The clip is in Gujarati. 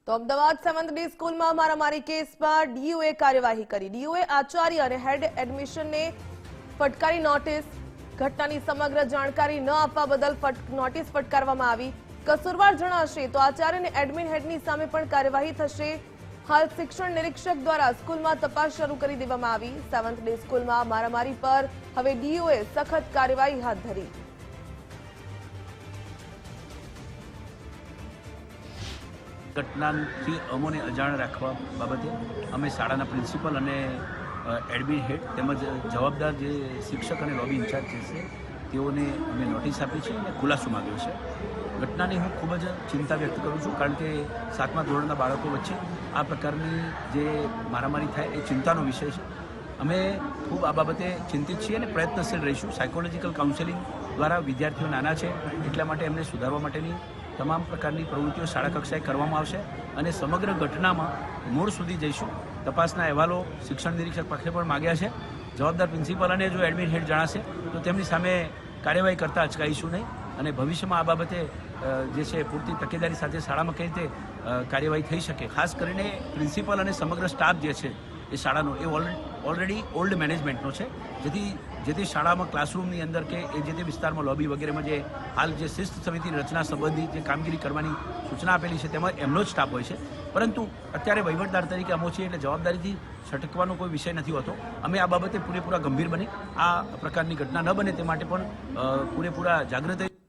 તો અમદાવાદ 7th ડે સ્કૂલમાં મારામારી કેસમાં ડીયુએ કાર્યવાહી કરી। ડીયુએ આચાર્ય અને હેડ એડમિશનને ફટકારી નોટિસ। ઘટનાની સમગ્ર જાણકારી ન આપવા બદલ નોટિસ ફટકારવામાં આવી। કસૂરવાર જણાશે તો આચાર્ય અને એડમિન હેડની સામે પણ કાર્યવાહી થશે। હાલ શિક્ષણ નિરીક્ષક દ્વારા સ્કૂલમાં તપાસ શરૂ કરી દેવામાં આવી। 7th ડે સ્કૂલમાં મારામારી પર હવે ડીયુએ સખત કાર્યવાહી હાથ ધરી। ઘટનાથી અમોને અજાણ રાખવા બાબતે અમે શાળાના પ્રિન્સિપલ અને એડમિન હેડ તેમજ જવાબદાર જે શિક્ષક અને લોબી ઇન્ચાર્જ છે તેઓને અમે નોટિસ આપી છે અને ખુલાસો માગ્યો છે। ઘટનાની હું ખૂબ જ ચિંતા વ્યક્ત કરું છું, કારણ કે 7મા ધોરણના બાળકો વચ્ચે આ પ્રકારની જે મારામારી થાય એ ચિંતાનો વિષય છે। અમે ખૂબ આ બાબતે ચિંતિત છીએ અને પ્રયત્નશીલ રહીશું। સાયકોલોજીકલ કાઉન્સેલિંગ દ્વારા વિદ્યાર્થીઓ નાના છે એટલા માટે એમને સુધારવા માટેની તમામ પ્રકારની પ્રવૃત્તિઓ શાળા કક્ષાએ કરવામાં આવશે અને સમગ્ર ઘટનામાં મૂળ સુધી જઈશું। તપાસના અહેવાલો શિક્ષણ નિરીક્ષક પક્ષે પણ માગ્યા છે। જવાબદાર પ્રિન્સિપલ અને જો એડમિન હેડ જણાશે તો તેમની સામે કાર્યવાહી કરતા અચકાઈશું નહીં અને ભવિષ્યમાં આ બાબતે જે છે પૂરતી તકેદારી સાથે શાળામાં કઈ રીતે કાર્યવાહી થઈ શકે। ખાસ કરીને પ્રિન્સિપલ અને સમગ્ર સ્ટાફ જે છે એ શાળાનો એ ઓલરેડી ઓલ્ડ મેનેજમેન્ટનો છે, જેથી શાળામાં ક્લાસરૂમની અંદર કે એ જે તે વિસ્તારમાં લોબી વગેરેમાં જે હાલ જે શિસ્ત સમિતિની રચના સંબંધી જે કામગીરી કરવાની સૂચના આપેલી છે તેમાં એમનો જ સ્ટાફ હોય છે। પરંતુ અત્યારે વહીવટદાર તરીકે અમો છીએ એટલે જવાબદારીથી છટકવાનો કોઈ વિષય નથી હોતો। અમે આ બાબતે પૂરેપૂરા ગંભીર બની આ પ્રકારની ઘટના ન બને તે માટે પણ પૂરેપૂરા જાગૃત